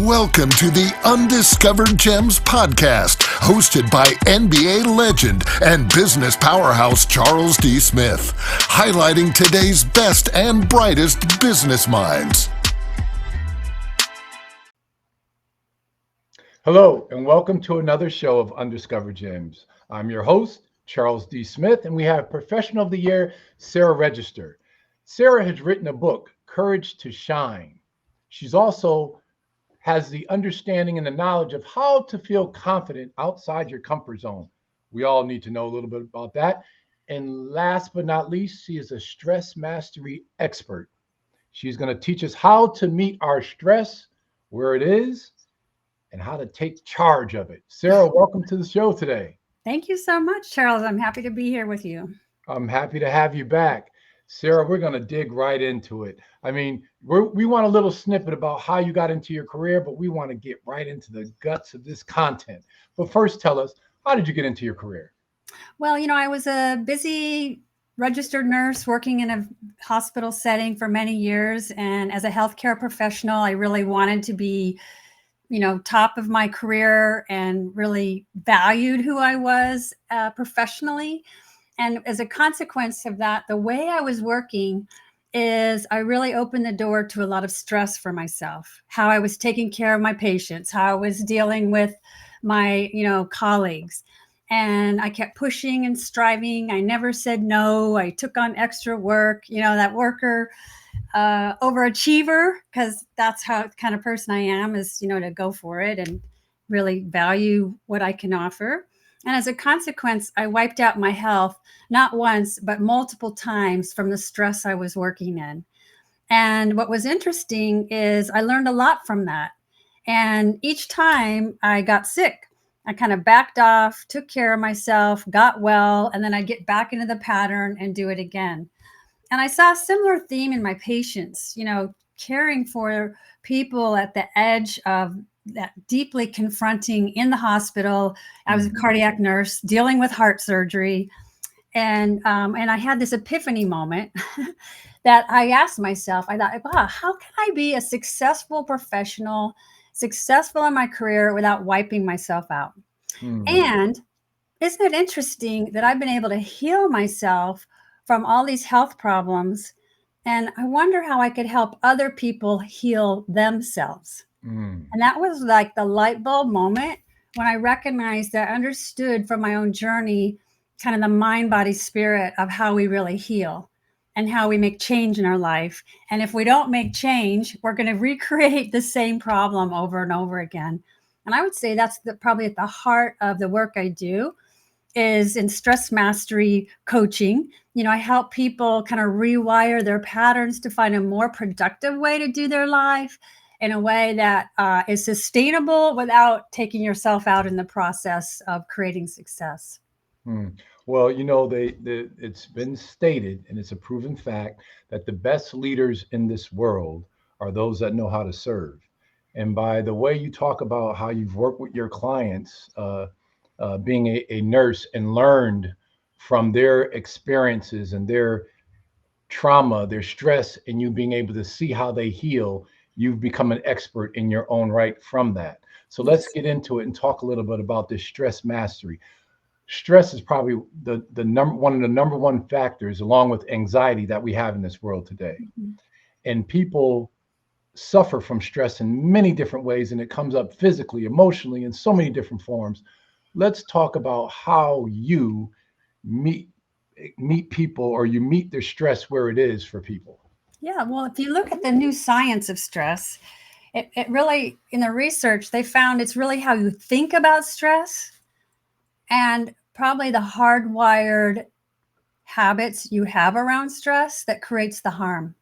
Welcome to the Undiscovered Gems podcast, hosted by NBA legend and business powerhouse Charles D. Smith, highlighting today's best and brightest business minds. Hello, and welcome to another show of Undiscovered Gems. I'm your host, Charles D. Smith, and we have Professional of the Year, Sara Regester. Sara has written a book, Courage to Shine. She's also has the understanding and the knowledge of how to feel confident outside your comfort zone. We all need to know a little bit about that. And last but not least, she is a stress mastery expert. She's going to teach us how to meet our stress where it is and how to take charge of it. Sara, welcome to the show today. Thank you so much, Charles. I'm happy to be here with you. I'm happy to have you back. Sara, we're going to dig right into it. I mean, we want a little snippet about how you got into your career, but we want to get right into the guts of this content. But first, tell us, how did you get into your career? Well, I was a busy registered nurse working in a hospital setting for many years. And as a healthcare professional, I really wanted to be, top of my career and really valued who I was professionally. And as a consequence of that, the way I was working is I really opened the door to a lot of stress for myself, how I was taking care of my patients, how I was dealing with my, colleagues. And I kept pushing and striving. I never said no. I took on extra work, that worker overachiever, because that's how kind of person I am is, to go for it and really value what I can offer. And as a consequence, I wiped out my health, not once, but multiple times from the stress I was working in. And what was interesting is I learned a lot from that. And each time I got sick, I kind of backed off, took care of myself, got well, and then I'd get back into the pattern and do it again. And I saw a similar theme in my patients, caring for people at the edge of that deeply confronting in the hospital. I was a cardiac nurse dealing with heart surgery. And I had this epiphany moment that I asked myself, I thought, wow, how can I be a successful professional, successful in my career without wiping myself out? And isn't it interesting that I've been able to heal myself from all these health problems? And I wonder how I could help other people heal themselves. And that was like the light bulb moment when I recognized that I understood from my own journey, kind of the mind, body, spirit of how we really heal and how we make change in our life. And if we don't make change, we're going to recreate the same problem over and over again. And I would say that's probably at the heart of the work I do is in stress mastery coaching. I help people kind of rewire their patterns to find a more productive way to do their life in a way that is sustainable without taking yourself out in the process of creating success. Well, it's been stated, and it's a proven fact, that the best leaders in this world are those that know how to serve. And by the way you talk about how you've worked with your clients, being a nurse and learned from their experiences and their trauma, their stress, and you being able to see how they heal, you've become an expert in your own right from that. So let's get into it and talk a little bit about this stress mastery. Stress is probably one of the number one factors, along with anxiety, that we have in this world today. And people suffer from stress in many different ways, and it comes up physically, emotionally, in so many different forms. Let's talk about how you meet people, or you meet their stress where it is for people. Yeah, well, if you look at the new science of stress, it really, in the research, they found it's really how you think about stress and probably the hardwired habits you have around stress that creates the harm.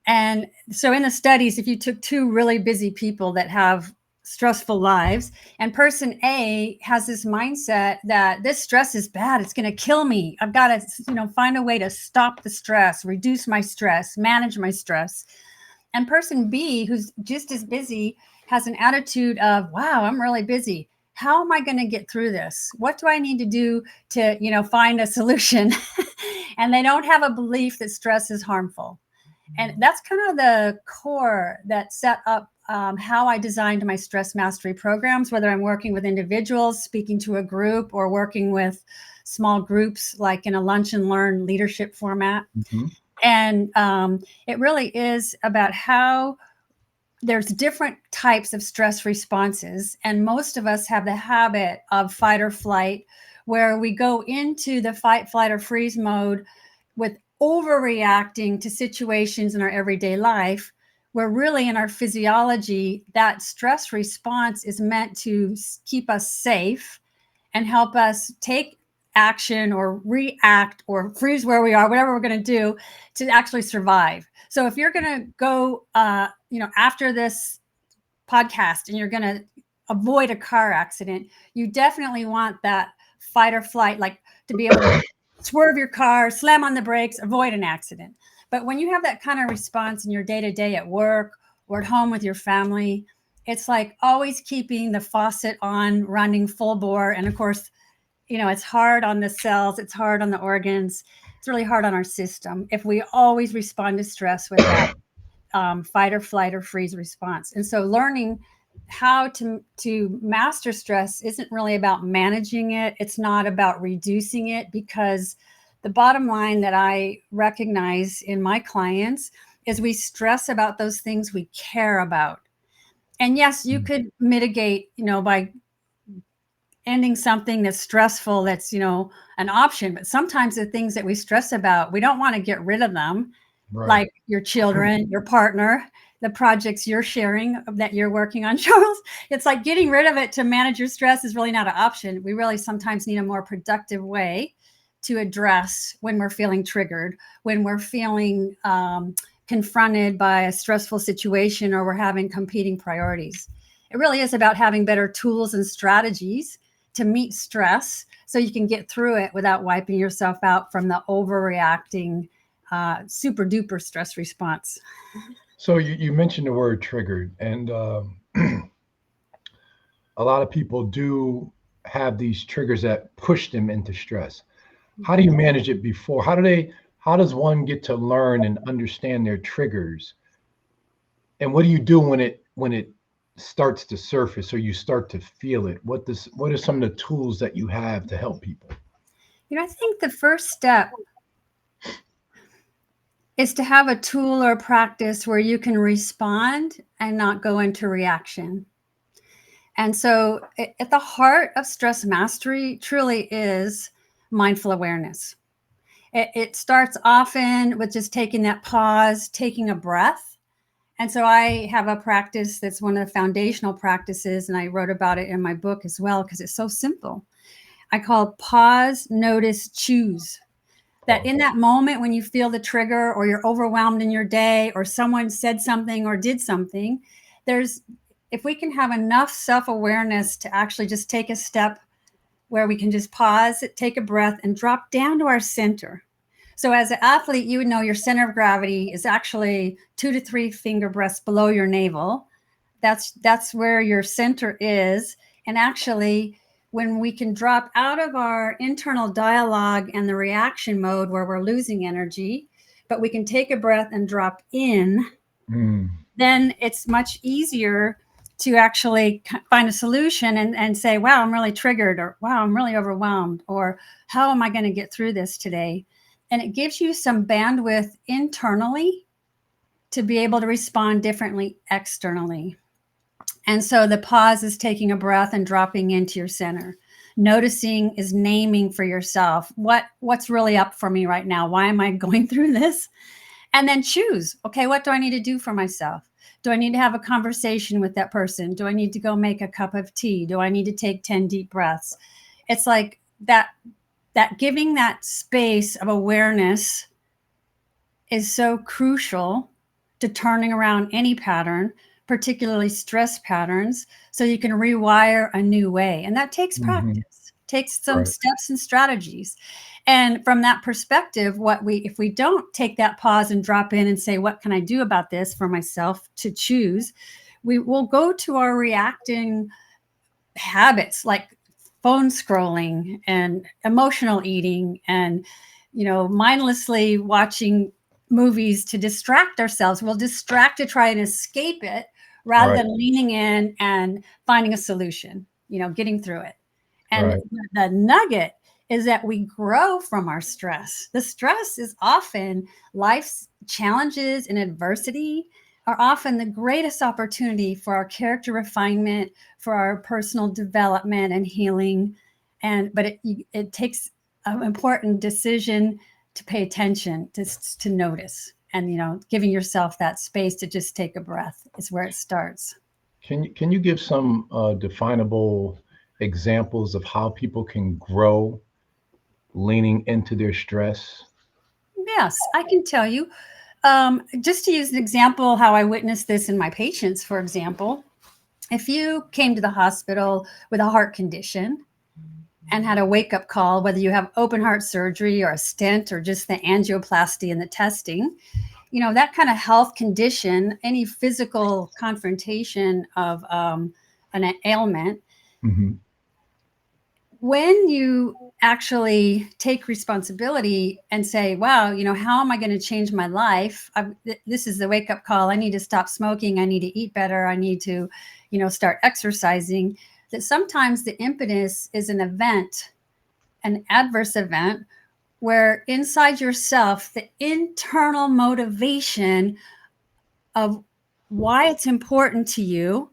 And so in the studies, if you took two really busy people that have stressful lives, and person A has this mindset that this stress is bad, it's going to kill me, I've got to find a way to stop the stress, reduce my stress, manage my stress. And person B, who's just as busy, has an attitude of, wow, I'm really busy, how am I going to get through this? What do I need to do to find a solution? And they don't have a belief that stress is harmful. And that's kind of the core that set up how I designed my stress mastery programs, whether I'm working with individuals, speaking to a group, or working with small groups, like in a lunch and learn leadership format. Mhm. And it really is about how there's different types of stress responses. And most of us have the habit of fight or flight, where we go into the fight, flight, or freeze mode with overreacting to situations in our everyday life, where really in our physiology, that stress response is meant to keep us safe and help us take action or react or freeze where we are, whatever we're going to do to actually survive. So if you're going to go, after this podcast and you're going to avoid a car accident, you definitely want that fight or flight, like to be able to swerve your car, slam on the brakes, avoid an accident. But when you have that kind of response in your day to day at work or at home with your family, it's like always keeping the faucet on, running full bore. And of course, it's hard on the cells, it's hard on the organs, it's really hard on our system if we always respond to stress with that fight or flight or freeze response. And so learning how to master stress isn't really about managing it. It's not about reducing it, because the bottom line that I recognize in my clients is we stress about those things we care about. And yes, you could mitigate, by ending something that's stressful, that's, an option. But sometimes the things that we stress about, we don't want to get rid of them. Right. Like your children, your partner, the projects you're sharing that you're working on, Charles. It's like getting rid of it to manage your stress is really not an option. We really sometimes need a more productive way to address when we're feeling triggered, when we're feeling confronted by a stressful situation, or we're having competing priorities. It really is about having better tools and strategies to meet stress so you can get through it without wiping yourself out from the overreacting super duper stress response. So you mentioned the word triggered, and a lot of people do have these triggers that push them into stress. How do you manage it before? How does one get to learn and understand their triggers? And what do you do when it starts to surface or you start to feel it? What are some of the tools that you have to help people? I think the first step is to have a tool or practice where you can respond and not go into reaction. And so at the heart of stress mastery truly is mindful awareness. It starts often with just taking that pause, taking a breath. And so I have a practice that's one of the foundational practices, and I wrote about it in my book as well because it's so simple. I call it pause, notice, choose. That in that moment when you feel the trigger, or you're overwhelmed in your day, or someone said something or did something, if we can have enough self-awareness to actually just take a step where we can just pause, take a breath, and drop down to our center. So as an athlete, you would know your center of gravity is actually 2 to 3 finger breaths below your navel. That's where your center is. And actually, when we can drop out of our internal dialogue and the reaction mode where we're losing energy, but we can take a breath and drop in, then it's much easier to actually find a solution and say, wow, I'm really triggered, or wow, I'm really overwhelmed, or how am I going to get through this today? And it gives you some bandwidth internally to be able to respond differently externally. And so the pause is taking a breath and dropping into your center. Noticing is naming for yourself what's really up for me right now. Why am I going through this? And then choose, okay, what do I need to do for myself? Do I need to have a conversation with that person? Do I need to go make a cup of tea? Do I need to take 10 deep breaths? It's like that giving that space of awareness is so crucial to turning around any pattern, particularly stress patterns, so you can rewire a new way. And that takes practice, takes some steps and strategies. And from that perspective, if we don't take that pause and drop in and say, what can I do about this for myself to choose? We will go to our reacting habits like phone scrolling and emotional eating and, mindlessly watching movies to distract ourselves. We'll distract to try and escape it rather Right. than leaning in and finding a solution, getting through it. And Right. the nugget is that we grow from our stress. The stress is often life's challenges and adversity are often the greatest opportunity for our character refinement, for our personal development and healing. But it takes an important decision to pay attention, to notice, and giving yourself that space to just take a breath is where it starts. Can you give some definable examples of how people can grow leaning into their stress? Yes, I can tell you. Just to use an example, how I witnessed this in my patients, for example, if you came to the hospital with a heart condition and had a wake up call, whether you have open heart surgery or a stent or just the angioplasty and the testing, that kind of health condition, any physical confrontation of an ailment, Hmm. when you actually take responsibility and say, wow, how am I going to change my life? This is the wake up call. I need to stop smoking. I need to eat better. I need to, start exercising. That sometimes the impetus is an event, an adverse event, where inside yourself, the internal motivation of why it's important to you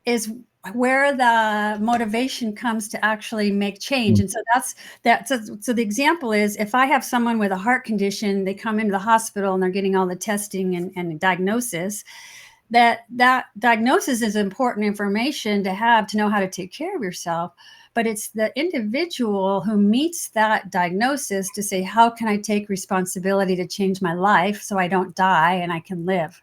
is where the motivation comes to actually make change. And so that's that. So the example is, if I have someone with a heart condition, they come into the hospital and they're getting all the testing and diagnosis, that diagnosis is important information to have to know how to take care of yourself. But it's the individual who meets that diagnosis to say, how can I take responsibility to change my life so I don't die and I can live?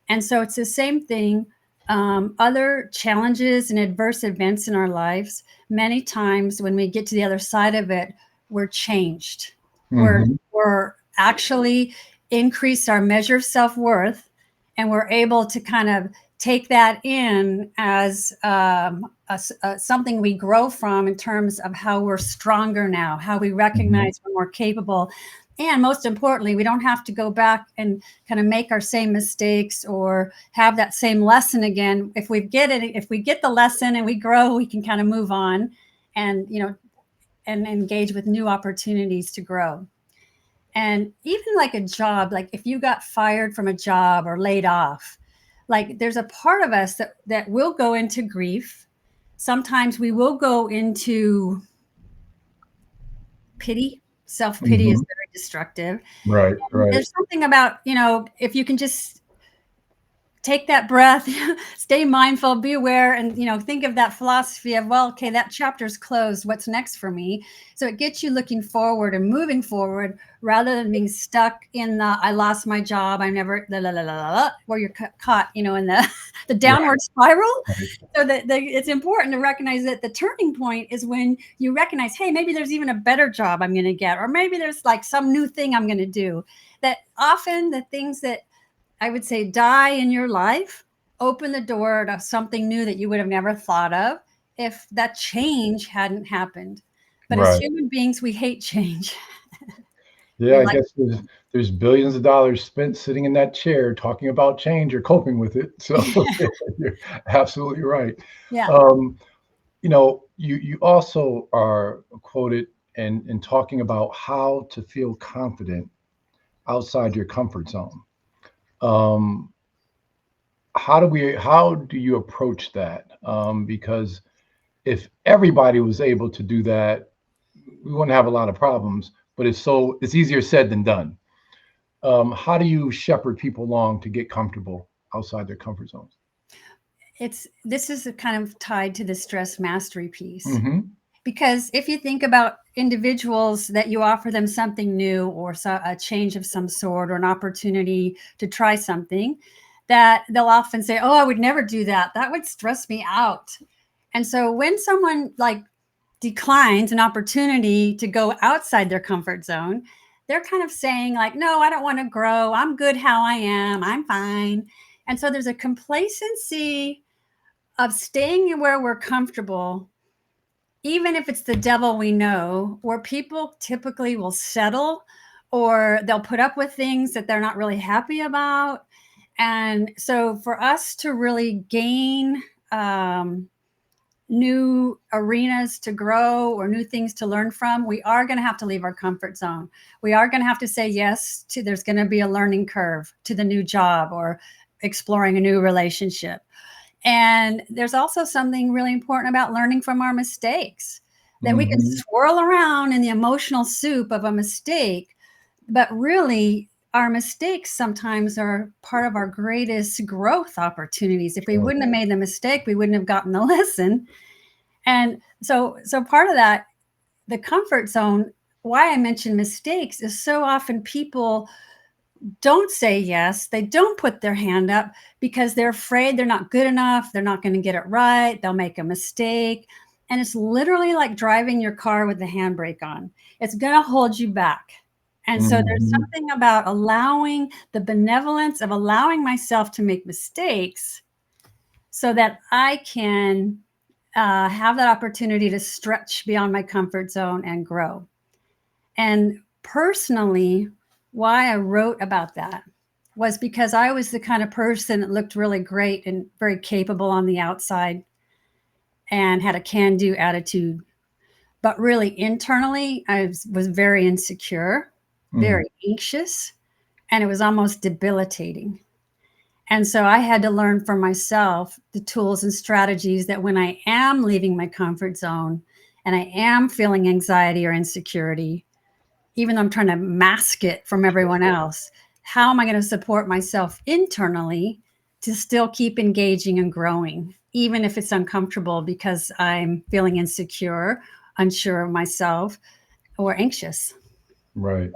And so it's the same thing. Other challenges and adverse events in our lives, many times when we get to the other side of it, we're changed. Hmm. We're actually increase our measure of self-worth, and we're able to kind of take that in as something we grow from in terms of how we're stronger now, how we recognize we're more capable. And most importantly, we don't have to go back and kind of make our same mistakes or have that same lesson again. If we get the lesson and we grow, we can kind of move on and, and engage with new opportunities to grow. And even like a job, like if you got fired from a job or laid off, like there's a part of us that will go into grief. Sometimes we will go into pity. Self-pity is Hmm. very destructive. Right. And Right. there's something about, if you can just take that breath, stay mindful, be aware, and think of that philosophy of, well, okay, that chapter's closed. What's next for me? So it gets you looking forward and moving forward rather than being stuck in the I lost my job. I'm never where you're caught, in the downward spiral. Right. So it's important to recognize that the turning point is when you recognize, hey, maybe there's even a better job I'm going to get, or maybe there's like some new thing I'm going to do. That often the things that I would say die in your life open the door to something new that you would have never thought of if that change hadn't happened. But as Right. human beings, we hate change. Yeah, We I like, guess there's billions of dollars spent sitting in that chair talking about change or coping with it. So you're absolutely right. yeah, Um, you also are quoted in talking about how to feel confident outside your comfort zone. Um, how do you approach that? Because if everybody was able to do that, we wouldn't have a lot of problems. But it's easier said than done. How do you shepherd people along to get comfortable outside their comfort zones? this is kind of tied to the stress mastery piece. Hmm. Because if you think about individuals that you offer them something new or a change of some sort or an opportunity to try something, that they'll often say, oh, I would never do that. That would stress me out. And so when someone like declines an opportunity to go outside their comfort zone, they're kind of saying like, no, I don't want to grow. I'm good how I am. I'm fine. And so there's a complacency of staying where we're comfortable, even if it's the devil we know, where people typically will settle or they'll put up with things that they're not really happy about. And so for us to really gain new arenas to grow or new things to learn from, we are going to have to leave our comfort zone. We are going to have to say yes to, there's going to be a learning curve to the new job or exploring a new relationship. And there's also something really important about learning from our mistakes, that we can swirl around in the emotional soup of a mistake, but really our mistakes sometimes are part of our greatest growth opportunities. If we wouldn't have made the mistake, we wouldn't have gotten the lesson. And so part of that, the comfort zone, why I mention mistakes is so often people don't say yes. They don't put their hand up because they're afraid they're not good enough. They're not going to get it right. They'll make a mistake. And it's literally like driving your car with the handbrake on. It's going to hold you back. And so there's something about allowing the benevolence of allowing myself to make mistakes so that I can have that opportunity to stretch beyond my comfort zone and grow. And personally, why I wrote about that was because I was the kind of person that looked really great and very capable on the outside and had a can-do attitude. But really internally, I was very insecure, very anxious, and it was almost debilitating. And so I had to learn for myself the tools and strategies that when I am leaving my comfort zone and I am feeling anxiety or insecurity, even though I'm trying to mask it from everyone else, how am I going to support myself internally to still keep engaging and growing, even if it's uncomfortable because I'm feeling insecure, unsure of myself, or anxious? Right.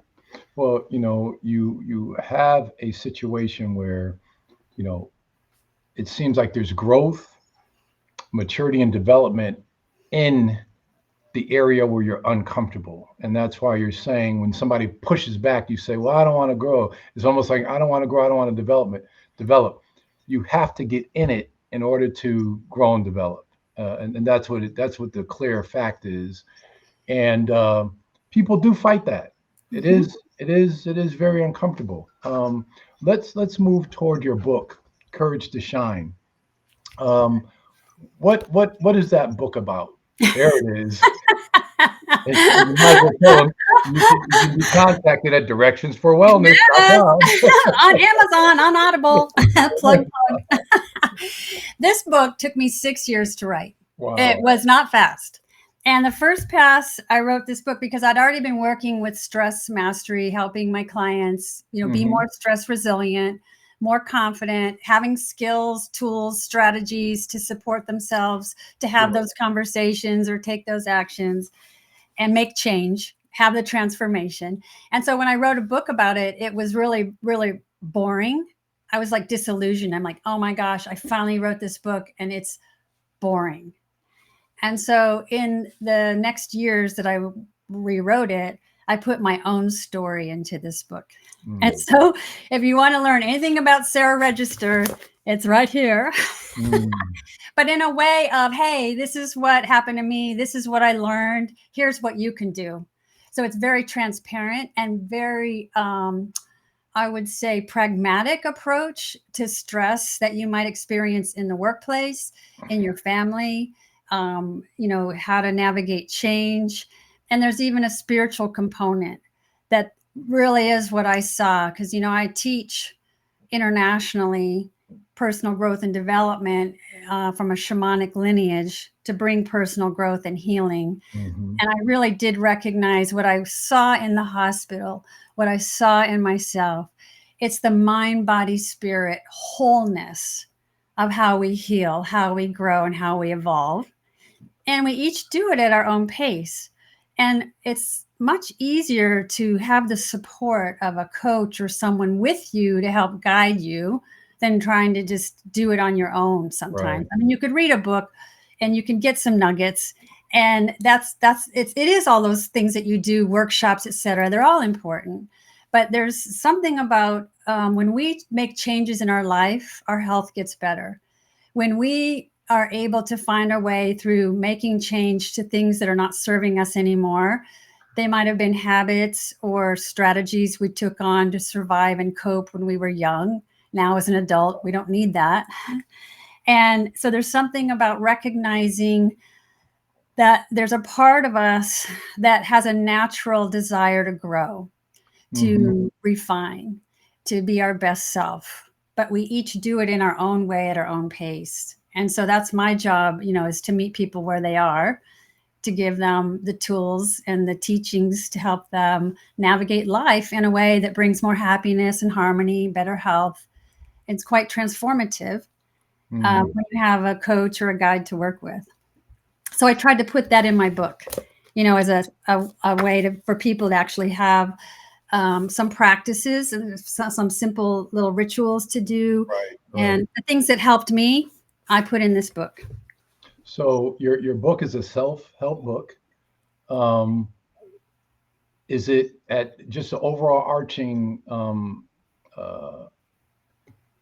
Well, you have a situation where, it seems like there's growth, maturity, and development in the area where you're uncomfortable. And that's why you're saying when somebody pushes back, you say, well, I don't want to grow. It's almost like, I don't want to grow. I don't want to develop. You have to get in it in order to grow and develop. And that's what the clear fact is. And people do fight that. It is very uncomfortable. Let's move toward your book, Courage to Shine. What is that book about? There it is. You might as well tell them you can be contacted at directionsforwellness.com. On Amazon, on Audible. plug. This book took me 6 years to write. Wow. It was not fast. And the first pass, I wrote this book because I'd already been working with stress mastery, helping my clients, be more stress resilient, more confident, having skills, tools, strategies to support themselves, to have those conversations or take those actions and make change, have the transformation. And so when I wrote a book about it, it was really, really boring. I was like disillusioned. I'm like, oh my gosh, I finally wrote this book and it's boring. And so in the next years that I rewrote it, I put my own story into this book. And so if you want to learn anything about Sara Regester, it's right here. But in a way of, hey, this is what happened to me. This is what I learned. Here's what you can do. So it's very transparent and very, I would say, pragmatic approach to stress that you might experience in the workplace, in your family, how to navigate change. And there's even a spiritual component that really is what I saw. Because, I teach internationally personal growth and development from a shamanic lineage to bring personal growth and healing. And I really did recognize what I saw in the hospital, what I saw in myself. It's the mind, body, spirit wholeness of how we heal, how we grow, and how we evolve. And we each do it at our own pace. And it's much easier to have the support of a coach or someone with you to help guide you than trying to just do it on your own sometimes. Right. You could read a book and you can get some nuggets. And it is all those things that you do, workshops, et cetera. They're all important. But there's something about when we make changes in our life, our health gets better. When we are able to find our way through making change to things that are not serving us anymore, they might have been habits or strategies we took on to survive and cope when we were young, now as an adult. We don't need that. And so there's something about recognizing that there's a part of us that has a natural desire to grow, to refine, to be our best self. But we each do it in our own way at our own pace. And so that's my job, is to meet people where they are, to give them the tools and the teachings to help them navigate life in a way that brings more happiness and harmony, better health. It's quite transformative when you have a coach or a guide to work with. So I tried to put that in my book, as a way for people to actually have some practices and some simple little rituals to do. Right. And the things that helped me, I put in this book. So your book is a self-help book. Is it at just the overarching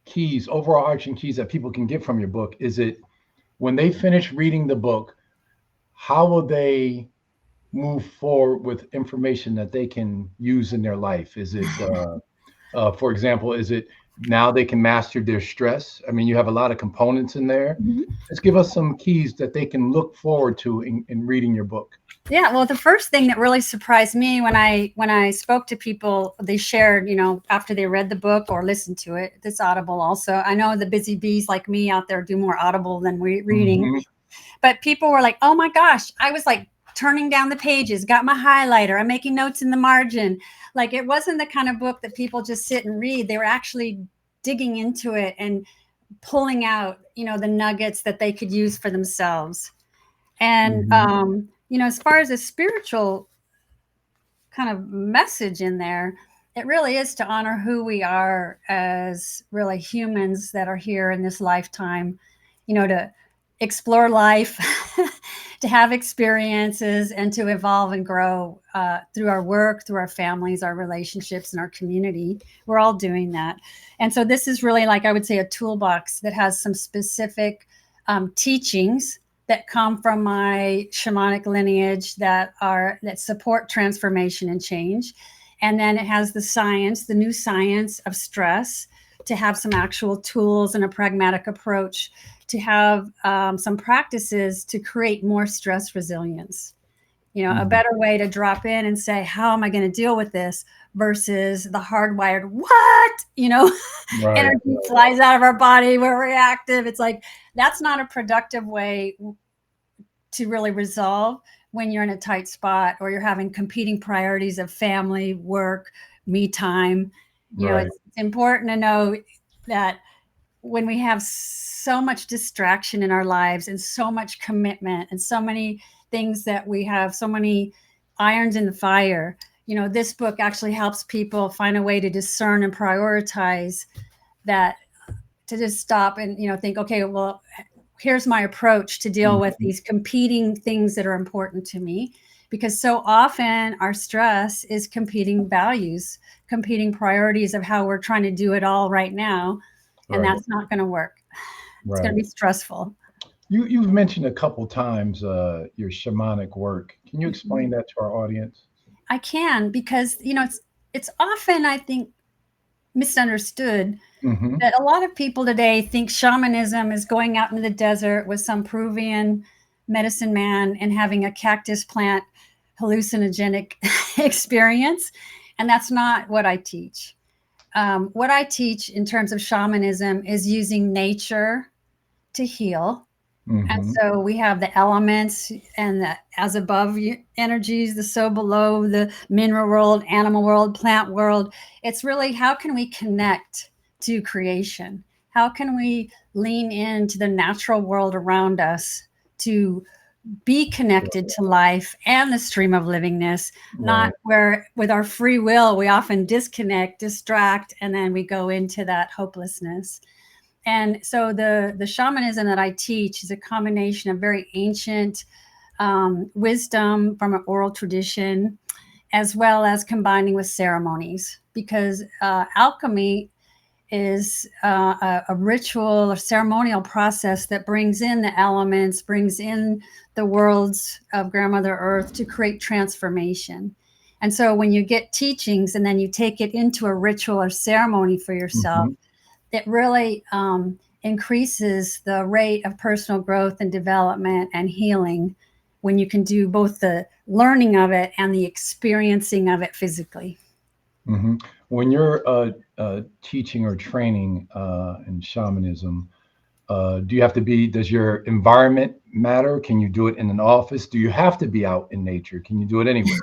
keys that people can get from your book? Is it when they finish reading the book, how will they move forward with information that they can use in their life? Is it, for example, is it now they can master their stress? I mean, you have a lot of components in there. Just give us some keys that they can look forward to in reading your book. Yeah, well, the first thing that really surprised me when I spoke to people, they shared, after they read the book or listened to it. It's Audible also. I know the busy bees like me out there do more Audible than reading, but people were like, "Oh my gosh!" I was like turning down the pages, got my highlighter, I'm making notes in the margin. Like, it wasn't the kind of book that people just sit and read. They were actually digging into it and pulling out, the nuggets that they could use for themselves. And as far as a spiritual kind of message in there, it really is to honor who we are as really humans that are here in this lifetime, to explore life, to have experiences, and to evolve and grow through our work, through our families, our relationships, and our community. We're all doing that. And so this is really, like, I would say, a toolbox that has some specific teachings that come from my shamanic lineage that support transformation and change. And then it has the science, the new science of stress, to have some actual tools and a pragmatic approach, to have some practices to create more stress resilience. A better way to drop in and say, how am I going to deal with this, versus the hardwired, energy flies out of our body, we're reactive. It's like, that's not a productive way to really resolve when you're in a tight spot or you're having competing priorities of family, work, me time. It's important to know that when we have so much distraction in our lives and so much commitment and so many things that we have, so many irons in the fire, this book actually helps people find a way to discern and prioritize that, to just stop and, think, okay, well, here's my approach to deal with these competing things that are important to me. Because so often our stress is competing values, competing priorities of how we're trying to do it all right now. And that's not going to work. It's going to be stressful. You've mentioned a couple times your shamanic work. Can you explain that to our audience? I can, because, it's often, I think, misunderstood that a lot of people today think shamanism is going out into the desert with some Peruvian medicine man and having a cactus plant hallucinogenic experience. And that's not what I teach. What I teach in terms of shamanism is using nature to heal. And so we have the elements and the as above energies, the so below, the mineral world, animal world, plant world. It's really, how can we connect to creation? How can we lean into the natural world around us to be connected to life and the stream of livingness, not where with our free will, we often disconnect, distract, and then we go into that hopelessness. And so the shamanism that I teach is a combination of very ancient wisdom from an oral tradition, as well as combining with ceremonies, because alchemy is a ritual or ceremonial process that brings in the elements, brings in the worlds of Grandmother Earth to create transformation. And so when you get teachings and then you take it into a ritual or ceremony for yourself, it really increases the rate of personal growth and development and healing when you can do both the learning of it and the experiencing of it physically. Hmm. When you're teaching or training in shamanism, do you have to be, does your environment matter? Can you do it in an office? Do you have to be out in nature? Can you do it anywhere?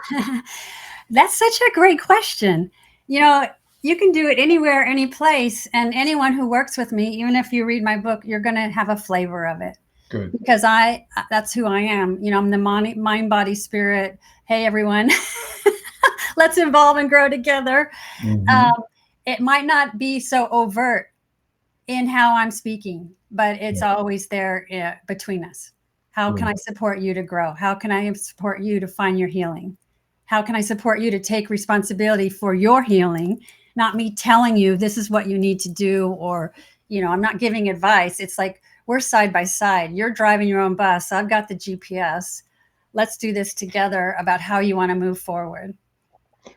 That's such a great question. You know, you can do it anywhere, any place, and anyone who works with me, even if you read my book, you're going to have a flavor of it. Good. Because that's who I am. You know, I'm the mind, body, spirit. Hey, everyone, let's evolve and grow together. Hmm. It might not be so overt in how I'm speaking, but it's always there between us. How can I support you to grow? How can I support you to find your healing? How can I support you to take responsibility for your healing? Not me telling you this is what you need to do, or, you know, I'm not giving advice. It's like we're side by side. You're driving your own bus. I've got the GPS. Let's do this together about how you want to move forward.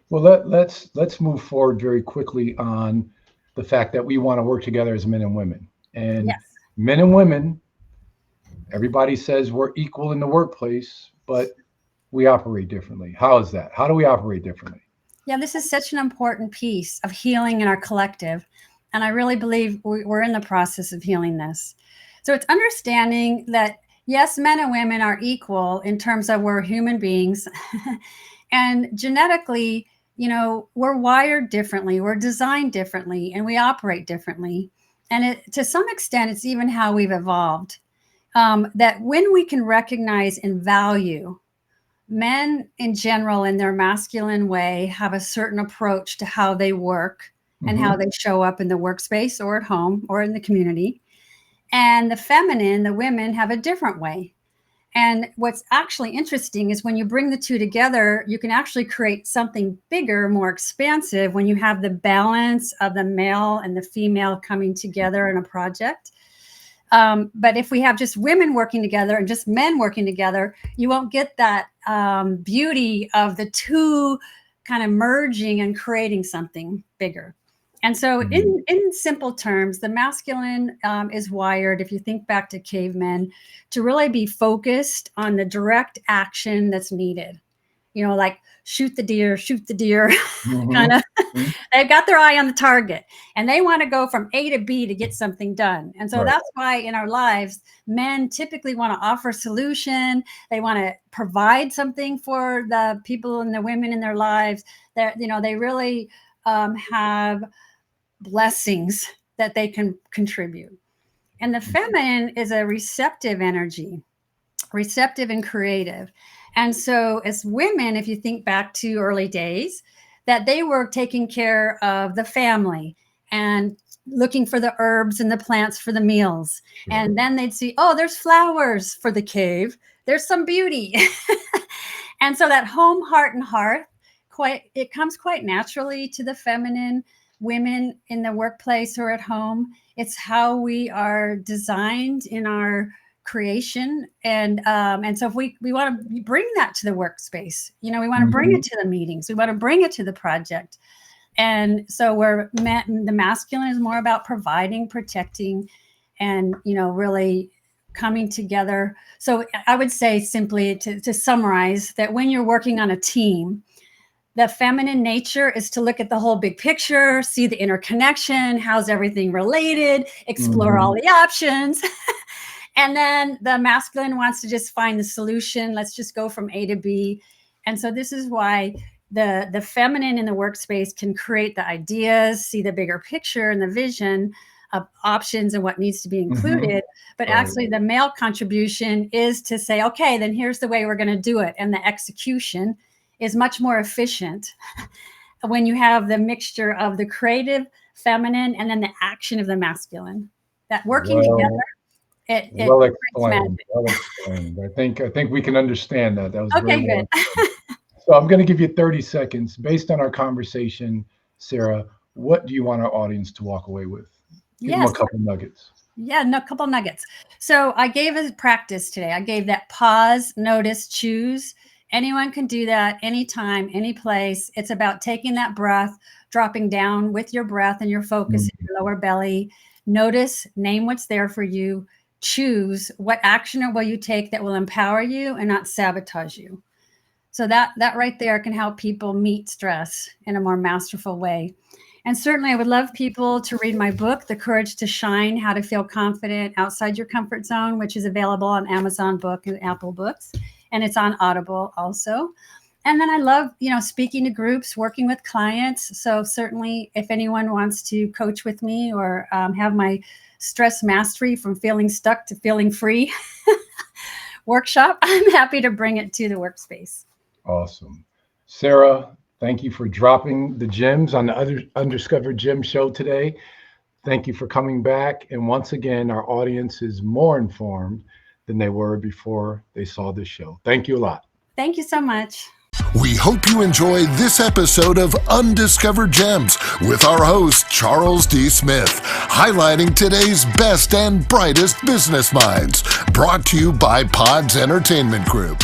Well, let's move forward very quickly on the fact that we want to work together as men and women. And Yes. men and women, everybody says we're equal in the workplace, but we operate differently. How is that? How do we operate differently? Yeah, this is such an important piece of healing in our collective. And I really believe we're in the process of healing this. So it's understanding that, yes, men and women are equal in terms of we're human beings. And genetically, you know, we're wired differently, we're designed differently, and we operate differently. And to some extent, it's even how we've evolved. That when we can recognize and value men in general, in their masculine way, have a certain approach to how they work and how they show up in the workspace or at home or in the community. And the feminine, the women, have a different way. And what's actually interesting is when you bring the two together, you can actually create something bigger, more expansive when you have the balance of the male and the female coming together in a project. But if we have just women working together and just men working together, you won't get that beauty of the two kind of merging and creating something bigger. And so in simple terms, the masculine is wired, if you think back to cavemen, to really be focused on the direct action that's needed. You know, like shoot the deer, kind of. They've got their eye on the target and they want to go from A to B to get something done. And so that's why in our lives, men typically want to offer solution. They want to provide something for the people and the women in their lives. That, you know, they really have blessings that they can contribute. And the feminine is a receptive energy, receptive and creative. And so as women, if you think back to early days, that they were taking care of the family and looking for the herbs and the plants for the meals. Sure. And then they'd see, oh, there's flowers for the cave. There's some beauty. And so that home, heart, and hearth, it comes quite naturally to the feminine women in the workplace or at home. It's how we are designed in our creation. And so if we want to bring that to the workspace, you know, we want to bring it to the meetings, we want to bring it to the project. And so the masculine is more about providing, protecting, and, you know, really coming together. So I would say simply to summarize that when you're working on a team, the feminine nature is to look at the whole big picture, see the interconnection, how's everything related, explore all the options. And then the masculine wants to just find the solution. Let's just go from A to B. And so this is why the feminine in the workspace can create the ideas, see the bigger picture and the vision of options and what needs to be included. But actually the male contribution is to say, okay, then here's the way we're going to do it. And the execution is much more efficient when you have the mixture of the creative feminine and then the action of the masculine. That working together. Well explained. I think we can understand that. That was okay, very good. So I'm going to give you 30 seconds based on our conversation, Sara. What do you want our audience to walk away with? Give them a couple nuggets. Yeah, a couple nuggets. So I gave a practice today. I gave that pause, notice, choose, anyone can do that anytime, any place. It's about taking that breath, dropping down with your breath and your focus in your lower belly. Notice, name what's there for you. Choose what action will you take that will empower you and not sabotage you. So that right there can help people meet stress in a more masterful way. And certainly I would love people to read my book, The Courage to Shine, How to Feel Confident Outside Your Comfort Zone, which is available on Amazon Book and Apple Books. And it's on Audible also. And then I love, speaking to groups, working with clients. So certainly if anyone wants to coach with me or have my stress mastery from feeling stuck to feeling free workshop, I'm happy to bring it to the workspace. Awesome. Sara, thank you for dropping the gems on the Undiscovered Gem show today. Thank you for coming back. And once again, our audience is more informed than they were before they saw this show. Thank you a lot. Thank you so much. We hope you enjoyed this episode of Undiscovered Gems with our host, Charles D. Smith, highlighting today's best and brightest business minds. Brought to you by Pods Entertainment Group.